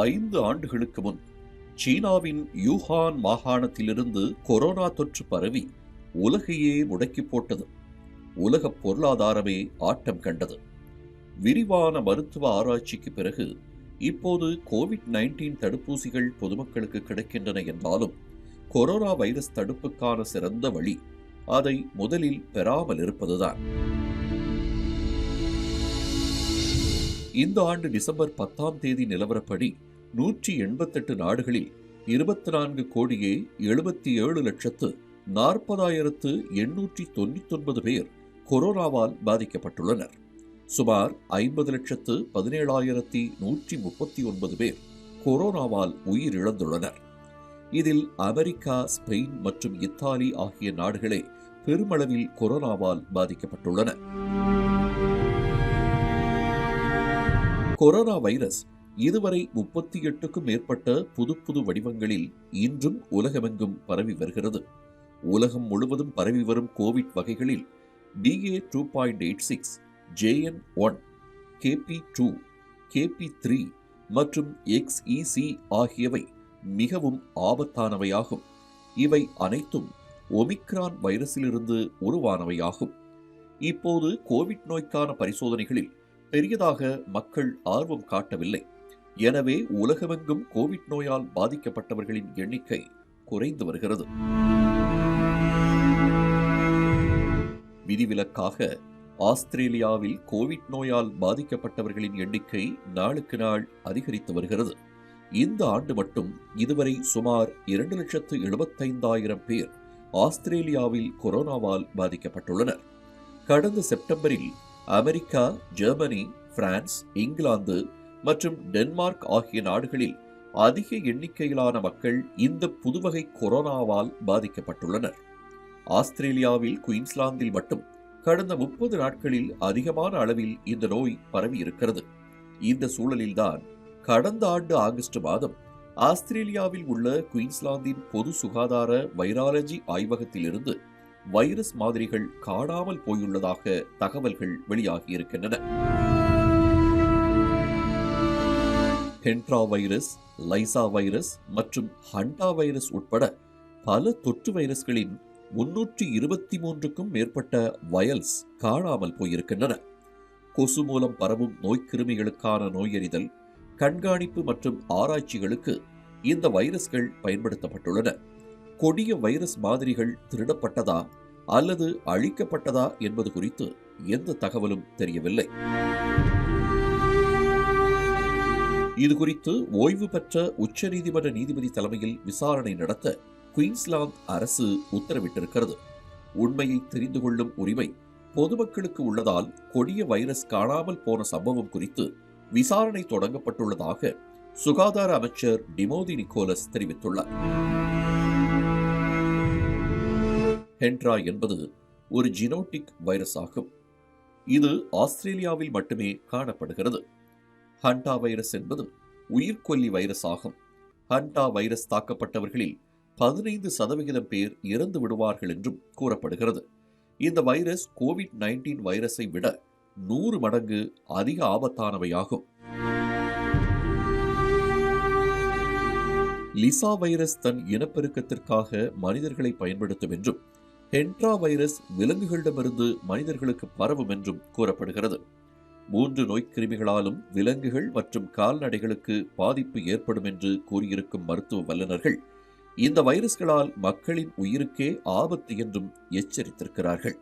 5 ஆண்டுகளுக்கு முன் சீனாவின் யூஹான் மாகாணத்திலிருந்து கொரோனா தொற்று பரவி உலகையே முடக்கி போட்டது. உலக பொருளாதாரமே ஆட்டம் கண்டது. விரிவான மருத்துவ ஆராய்ச்சிக்கு பிறகு இப்போது கோவிட்-19 தடுப்பூசிகள் பொதுமக்களுக்கு கிடைக்கின்றன என்றாலும் கொரோனா வைரஸ் தடுப்புக்கான சிறந்த வழி அதை முதலில் பெறாமல் இருப்பதுதான். இந்த ஆண்டு டிசம்பர் 10ஆம் தேதி நிலவரப்படி 188 நாடுகளில் 24,77,40,899 பேர் கொரோனாவால் பாதிக்கப்பட்டுள்ளனர். சுமார் 50,17,139 பேர் கொரோனாவால் உயிரிழந்துள்ளனர். இதில் அமெரிக்கா, ஸ்பெயின் மற்றும் இத்தாலி ஆகிய நாடுகளே பெருமளவில் கொரோனாவால் பாதிக்கப்பட்டுள்ளன. கொரோனா வைரஸ் இதுவரை 38க்கும் மேற்பட்ட புது வடிவங்களில் இன்றும் உலகமெங்கும் பரவி வருகிறது. உலகம் முழுவதும் பரவி வரும் கோவிட் வகைகளில் BA.2.86, JN.1, KP.2, KP.3 மற்றும் XEC ஆகியவை மிகவும் ஆபத்தானவையாகும். இவை அனைத்தும் ஒமிக்ரான் வைரஸிலிருந்து உருவானவையாகும். இப்போது கோவிட் நோய்க்கான பரிசோதனைகளில் பெரியதாக மக்கள் ஆர்வம் காட்டவில்லை. எனவே உலகமெங்கும் கோவிட் நோயால் பாதிக்கப்பட்டவர்களின் எண்ணிக்கை குறைந்து வருகிறது. விதிவிலக்காக ஆஸ்திரேலியாவில் கோவிட் நோயால் பாதிக்கப்பட்டவர்களின் எண்ணிக்கை நாளுக்கு நாள் அதிகரித்து வருகிறது. இந்த ஆண்டு மட்டும் இதுவரை சுமார் 2,75,000 பேர் ஆஸ்திரேலியாவில் கொரோனாவால் பாதிக்கப்பட்டுள்ளனர். கடந்த செப்டம்பரில் அமெரிக்கா, ஜெர்மனி, பிரான்ஸ், இங்கிலாந்து மற்றும் டென்மார்க் ஆகிய நாடுகளில் அதிக எண்ணிக்கையிலான மக்கள் இந்த புதுவகை கொரோனாவால் பாதிக்கப்பட்டுள்ளனர். ஆஸ்திரேலியாவில் குயின்ஸ்லாந்தில் மட்டும் கடந்த 30 நாட்களில் அதிகமான அளவில் இந்த நோய் பரவி இருக்கிறது. இந்த சூழலில்தான் கடந்த ஆண்டு ஆகஸ்ட் மாதம் ஆஸ்திரேலியாவில் உள்ள குயின்ஸ்லாந்தின் பொது சுகாதார வைராலஜி ஆய்வகத்திலிருந்து வைரஸ் மாதிரிகள் காணாமல் போயுள்ளதாக தகவல்கள் வெளியாகியிருக்கின்றன. ஹென்ட்ரா வைரஸ், லைசா வைரஸ் மற்றும் ஹண்டா வைரஸ் உட்பட பல தொற்று வைரஸ்களின் 323க்கும் மேற்பட்ட வயல்ஸ் காணாமல் போயிருக்கின்றன. கொசு மூலம் பரவும் நோய்க்கிருமிகளுக்கான நோயறிதல், கண்காணிப்பு மற்றும் ஆராய்ச்சிகளுக்கு இந்த வைரஸ்கள் பயன்படுத்தப்பட்டுள்ளன. கொடிய வைரஸ் மாதிரிகள் திருடப்பட்டதா அல்லது அழிக்கப்பட்டதா என்பது குறித்து எந்த தகவலும் தெரியவில்லை. இதுகுறித்து ஓய்வு பெற்ற உச்சநீதிமன்ற நீதிபதி தலைமையில் விசாரணை நடத்த குயின்ஸ்லாந்து அரசு உத்தரவிட்டிருக்கிறது. உண்மையை தெரிந்து கொள்ளும் உரிமை பொதுமக்களுக்கு உள்ளதால் கொடிய வைரஸ் காணாமல் போன சம்பவம் குறித்து விசாரணை தொடங்கப்பட்டுள்ளதாக சுகாதார அமைச்சர் டிமோதி நிக்கோலஸ் தெரிவித்துள்ளார். ஹென்ட்ரா என்பது ஒரு ஜினோட்டிக் வைரஸ் ஆகும். இது ஆஸ்திரேலியாவில் மட்டுமே காணப்படுகிறது. ஹண்டா வைரஸ் என்பது உயிர்கொல்லி வைரஸ் ஆகும். ஹண்டா வைரஸ் தாக்கப்பட்டவர்களில் 15% பேர் இறந்து விடுவார்கள் என்றும் கூறப்படுகிறது. இந்த வைரஸ் கோவிட்-19 வைரஸை விட 100 மடங்கு அதிக ஆபத்தானவையாகும். லிசா வைரஸ் தன் இனப்பெருக்கத்திற்காக மனிதர்களை பயன்படுத்தும் என்றும் ஹென்ட்ரா வைரஸ் விலங்குகளிடமிருந்து மனிதர்களுக்கு பரவும் என்றும் கூறப்படுகிறது. 3 நோய்க்கிருமிகளாலும் விலங்குகள் மற்றும் கால்நடைகளுக்கு பாதிப்பு ஏற்படும் என்று கூறியிருக்கும் மருத்துவ வல்லுநர்கள் இந்த வைரஸ்களால் மக்களின் உயிருக்கே ஆபத்து என்றும் எச்சரித்திருக்கிறார்கள்.